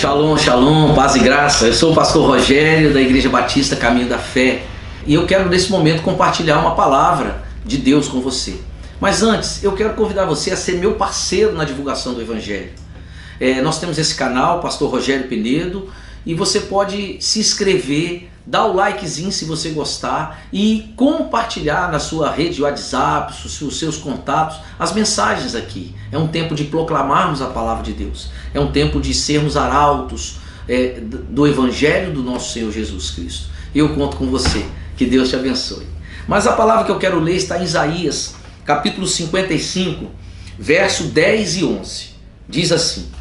Shalom, shalom, paz e graça. Eu sou o pastor Rogério da Igreja Batista Caminho da Fé e eu quero nesse momento compartilhar uma palavra de Deus com você. Mas antes, eu quero convidar você a ser meu parceiro na divulgação do Evangelho. Nós temos esse canal, Pastor Rogério Penedo, e você pode se inscrever, dar o likezinho se você gostar e compartilhar na sua rede WhatsApp, os seus contatos, as mensagens aqui. É um tempo de proclamarmos a palavra de Deus. É um tempo de sermos arautos do Evangelho do nosso Senhor Jesus Cristo. E eu conto com você. Que Deus te abençoe. Mas a palavra que eu quero ler está em Isaías, capítulo 55, verso 10 e 11. Diz assim: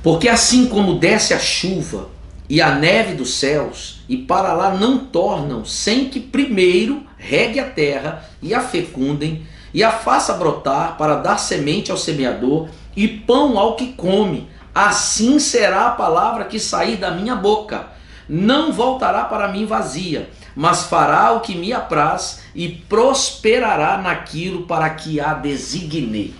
porque assim como desce a chuva e a neve dos céus, e para lá não tornam, sem que primeiro regue a terra e a fecundem, e a faça brotar para dar semente ao semeador e pão ao que come, assim será a palavra que sair da minha boca. Não voltará para mim vazia, mas fará o que me apraz e prosperará naquilo para que a designei.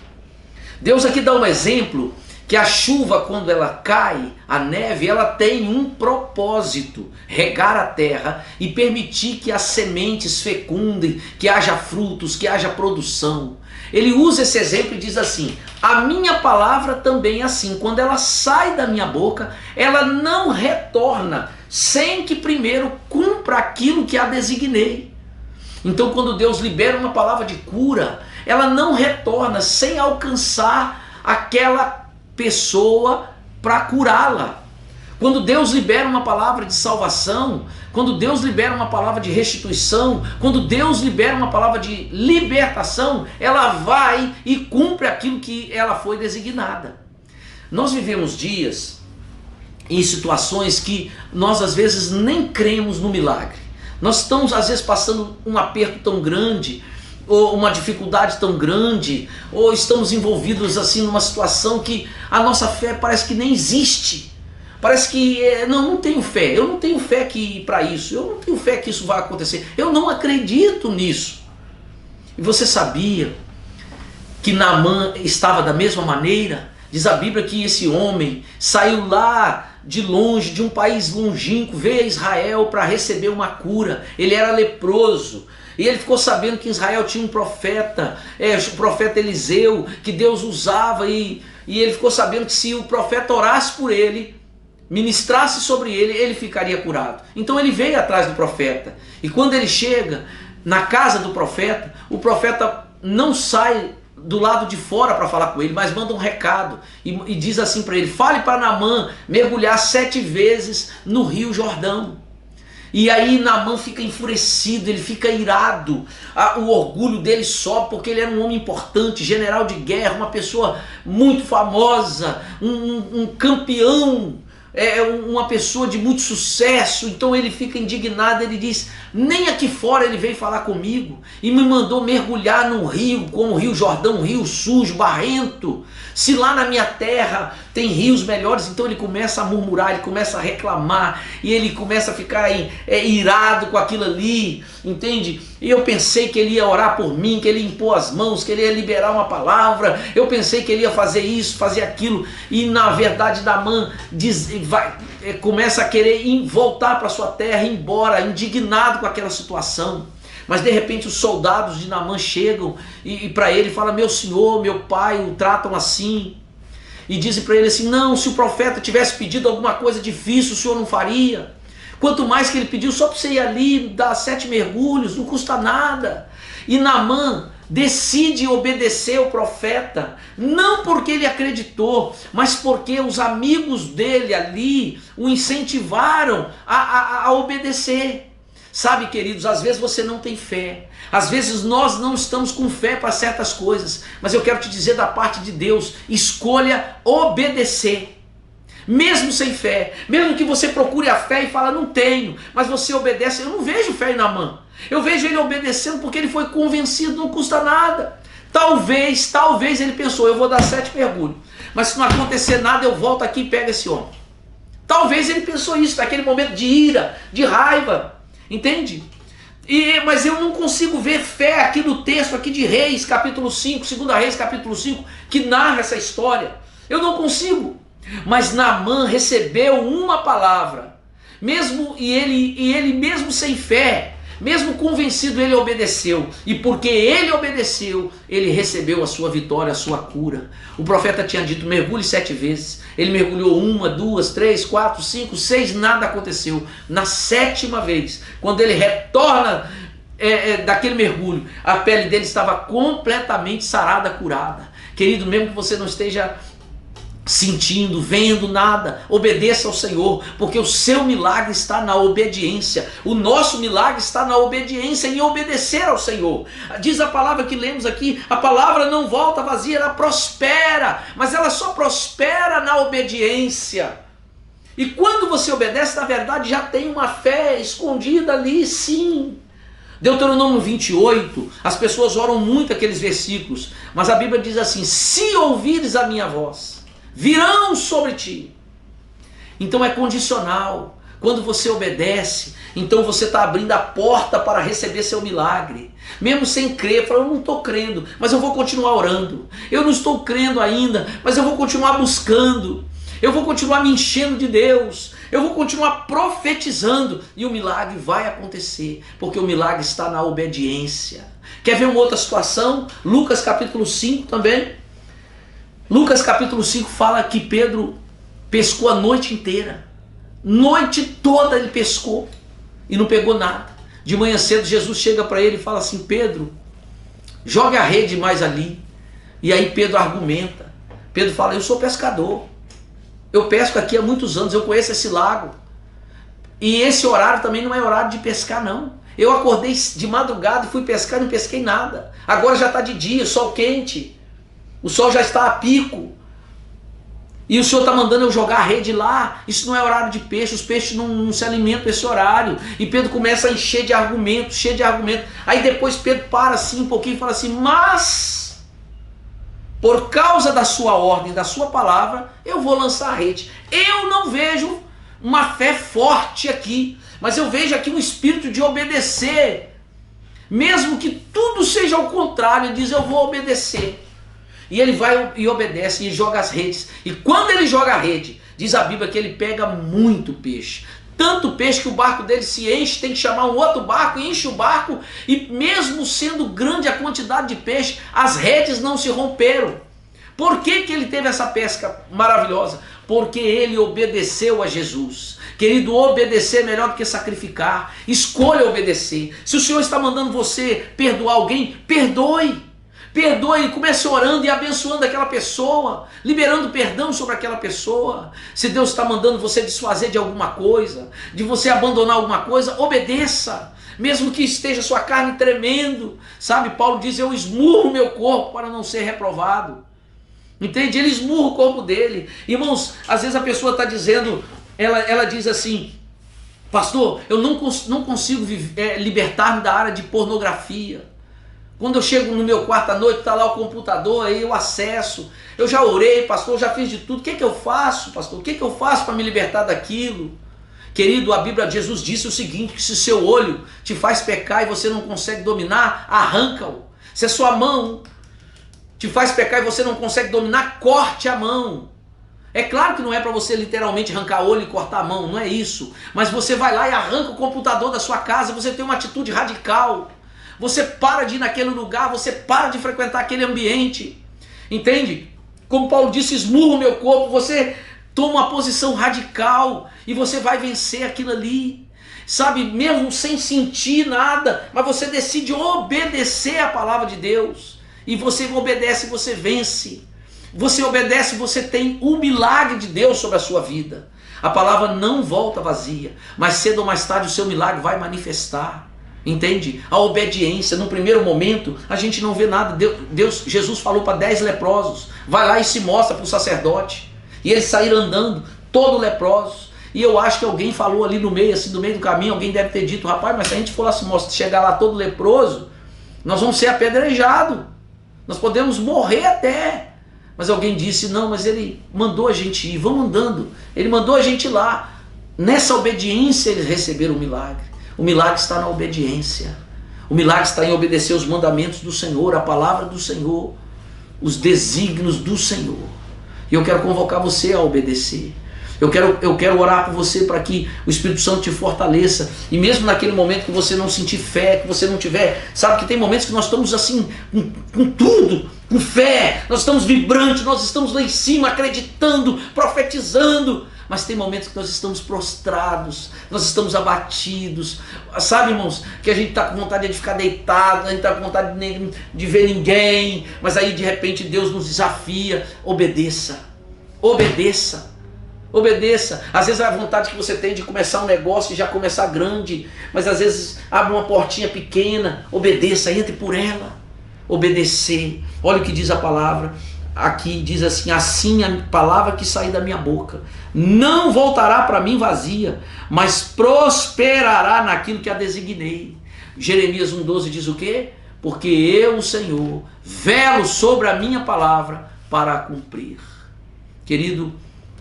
Deus aqui dá um exemplo que a chuva, quando ela cai, a neve, ela tem um propósito: regar a terra e permitir que as sementes fecundem, que haja frutos, que haja produção. Ele usa esse exemplo e diz assim: a minha palavra também é assim, quando ela sai da minha boca, ela não retorna sem que primeiro cumpra aquilo que a designei. Então, quando Deus libera uma palavra de cura, ela não retorna sem alcançar aquela pessoa para curá-la. Quando Deus libera uma palavra de salvação, quando Deus libera uma palavra de restituição, quando Deus libera uma palavra de libertação, ela vai e cumpre aquilo que ela foi designada. Nós vivemos dias em situações que nós às vezes nem cremos no milagre. Nós estamos às vezes passando um aperto tão grande, ou uma dificuldade tão grande, ou estamos envolvidos assim numa situação que a nossa fé parece que nem existe. Parece que não tenho fé, eu não tenho fé para isso, eu não tenho fé que isso vai acontecer, eu não acredito nisso. E você sabia que Naamã estava da mesma maneira? Diz a Bíblia que esse homem saiu lá de longe, de um país longínquo, veio a Israel para receber uma cura. Ele era leproso. E ele ficou sabendo que em Israel tinha um profeta, o profeta Eliseu, que Deus usava, e ele ficou sabendo que se o profeta orasse por ele, ministrasse sobre ele, ele ficaria curado. Então ele veio atrás do profeta. E quando ele chega na casa do profeta, o profeta não sai do lado de fora para falar com ele, mas manda um recado e diz assim para ele: fale para Naamã mergulhar 7 vezes no rio Jordão. E aí Naamã fica enfurecido, ele fica irado, o orgulho dele sobe, porque ele era um homem importante, general de guerra, uma pessoa muito famosa, um campeão, uma pessoa de muito sucesso. Então ele fica indignado, ele diz: nem aqui fora ele veio falar comigo e me mandou mergulhar num rio, como o rio Jordão, um rio sujo, barrento. Se lá na minha terra tem rios melhores. Então ele começa a murmurar, ele começa a reclamar, e ele começa a ficar irado com aquilo ali, entende? E eu pensei que ele ia orar por mim, que ele ia impor as mãos, que ele ia liberar uma palavra, eu pensei que ele ia fazer isso, fazer aquilo, e na verdade Naamã começa a querer voltar para sua terra, ir embora, indignado com aquela situação. Mas de repente os soldados de Naamã chegam e para ele falam: meu senhor, meu pai o tratam assim. E dizem para ele assim: não, se o profeta tivesse pedido alguma coisa difícil, o senhor não faria. Quanto mais que ele pediu só para você ir ali, dar 7 mergulhos, não custa nada. E Naamã decide obedecer o profeta, não porque ele acreditou, mas porque os amigos dele ali o incentivaram a obedecer. Sabe, queridos, às vezes você não tem fé, às vezes nós não estamos com fé para certas coisas, mas eu quero te dizer da parte de Deus: escolha obedecer, mesmo sem fé, mesmo que você procure a fé e fala: não tenho, mas você obedece. Eu não vejo fé em Naamã, eu vejo ele obedecendo porque ele foi convencido, não custa nada. Talvez ele pensou: eu vou dar 7 mergulhos, mas se não acontecer nada eu volto aqui e pego esse homem. Talvez ele pensou isso naquele momento de ira, de raiva. Entende? Mas eu não consigo ver fé aqui no texto aqui de Reis, capítulo 5, 2 Reis, capítulo 5, que narra essa história. Eu não consigo. Mas Naamã recebeu uma palavra, ele mesmo sem fé, mesmo convencido, ele obedeceu. E porque ele obedeceu, ele recebeu a sua vitória, a sua cura. O profeta tinha dito: mergulhe 7 vezes. Ele mergulhou 1, 2, 3, 4, 5, 6, nada aconteceu. Na 7ª vez, quando ele retorna daquele mergulho, a pele dele estava completamente sarada, curada. Querido, mesmo que você não esteja sentindo, vendo nada, obedeça ao Senhor, porque o seu milagre está na obediência. O nosso milagre está na obediência, em obedecer ao Senhor. Diz a palavra que lemos aqui: a palavra não volta vazia, ela prospera, mas ela só prospera na obediência. E quando você obedece, na verdade já tem uma fé escondida ali, sim. Deuteronômio 28, as pessoas oram muito aqueles versículos, mas a Bíblia diz assim: se ouvires a minha voz, virão sobre ti. Então é condicional. Quando você obedece, então você está abrindo a porta para receber seu milagre. Mesmo sem crer, fala: eu não estou crendo, mas eu vou continuar orando. Eu não estou crendo ainda, mas eu vou continuar buscando. Eu vou continuar me enchendo de Deus. Eu vou continuar profetizando. E o milagre vai acontecer, porque o milagre está na obediência. Quer ver uma outra situação? Lucas capítulo 5 também. Lucas capítulo 5 fala que Pedro pescou a noite inteira. Noite toda ele pescou e não pegou nada. De manhã cedo Jesus chega para ele e fala assim: Pedro, joga a rede mais ali. E aí Pedro argumenta. Pedro fala: eu sou pescador. Eu pesco aqui há muitos anos, eu conheço esse lago. E esse horário também não é horário de pescar, não. Eu acordei de madrugada e fui pescar e não pesquei nada. Agora já está de dia, sol quente. O sol já está a pico. E o Senhor está mandando eu jogar a rede lá. Isso não é horário de peixe, os peixes não se alimentam nesse horário. E Pedro começa a encher de argumentos, cheio de argumentos. Aí depois Pedro para assim um pouquinho e fala assim: mas por causa da sua ordem, da sua palavra, eu vou lançar a rede. Eu não vejo uma fé forte aqui, mas eu vejo aqui um espírito de obedecer. Mesmo que tudo seja ao contrário, ele diz: eu vou obedecer. E ele vai e obedece e joga as redes. E quando ele joga a rede, diz a Bíblia que ele pega muito peixe. Tanto peixe que o barco dele se enche, tem que chamar um outro barco, enche o barco. E mesmo sendo grande a quantidade de peixe, as redes não se romperam. Por que ele teve essa pesca maravilhosa? Porque ele obedeceu a Jesus. Querido, obedecer é melhor do que sacrificar. Escolha obedecer. Se o Senhor está mandando você perdoar alguém, perdoe. Perdoe, comece orando e abençoando aquela pessoa, liberando perdão sobre aquela pessoa. Se Deus está mandando você desfazer de alguma coisa, de você abandonar alguma coisa, obedeça, mesmo que esteja sua carne tremendo. Sabe, Paulo diz: eu esmurro meu corpo para não ser reprovado. Entende? Ele esmurra o corpo dele. Irmãos, às vezes a pessoa está dizendo, ela diz assim: pastor, eu não consigo libertar-me da área de pornografia. Quando eu chego no meu quarto à noite, está lá o computador, aí eu acesso. Eu já orei, pastor, eu já fiz de tudo. O que é que eu faço, pastor? O que é que eu faço para me libertar daquilo? Querido, a Bíblia, Jesus disse o seguinte: que se seu olho te faz pecar e você não consegue dominar, arranca-o. Se a sua mão te faz pecar e você não consegue dominar, corte a mão. É claro que não é para você literalmente arrancar o olho e cortar a mão, não é isso. Mas você vai lá e arranca o computador da sua casa, você tem uma atitude radical. Você para de ir naquele lugar, você para de frequentar aquele ambiente. Entende? Como Paulo disse: esmurra o meu corpo. Você toma uma posição radical e você vai vencer aquilo ali. Sabe, mesmo sem sentir nada, mas você decide obedecer a palavra de Deus. E você obedece, você vence. Você obedece, você tem o milagre de Deus sobre a sua vida. A palavra não volta vazia, mas cedo ou mais tarde o seu milagre vai manifestar. Entende? A obediência. No primeiro momento a gente não vê nada. Jesus falou para 10 leprosos: vai lá e se mostra para o sacerdote. E eles saíram andando, todos leprosos. E eu acho que alguém falou ali no meio, assim, no meio do caminho, alguém deve ter dito: rapaz, mas se a gente for lá se mostrar, chegar lá todo leproso, nós vamos ser apedrejados, nós podemos morrer até. Mas alguém disse: não, mas ele mandou a gente ir, vamos andando. Ele mandou a gente ir lá. Nessa obediência eles receberam o milagre. O milagre está na obediência. O milagre está em obedecer os mandamentos do Senhor, a palavra do Senhor, os desígnios do Senhor. E eu quero convocar você a obedecer. Eu quero orar por você para que o Espírito Santo te fortaleça. E mesmo naquele momento que você não sentir fé, que você não tiver... Sabe que tem momentos que nós estamos assim, com tudo, com fé. Nós estamos vibrantes, nós estamos lá em cima, acreditando, profetizando. Mas tem momentos que nós estamos prostrados, nós estamos abatidos. Sabe, irmãos, que a gente está com vontade de ficar deitado, a gente está com vontade de ver ninguém. Mas aí de repente Deus nos desafia. Obedeça, obedeça. Obedeça. Às vezes a vontade que você tem de começar um negócio e já começar grande, mas às vezes abre uma portinha pequena. Obedeça, entre por ela. Obedecer. Olha o que diz a palavra. Aqui diz assim: assim a palavra que sair da minha boca não voltará para mim vazia, mas prosperará naquilo que a designei. Jeremias 1,12 diz o quê? Porque eu, o Senhor, velo sobre a minha palavra para a cumprir. Querido,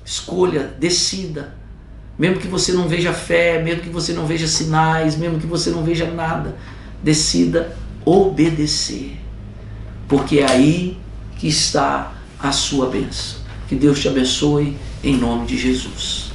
escolha, decida. Mesmo que você não veja fé, mesmo que você não veja sinais, mesmo que você não veja nada, decida obedecer. Porque é aí que está a sua bênção. Que Deus te abençoe em nome de Jesus.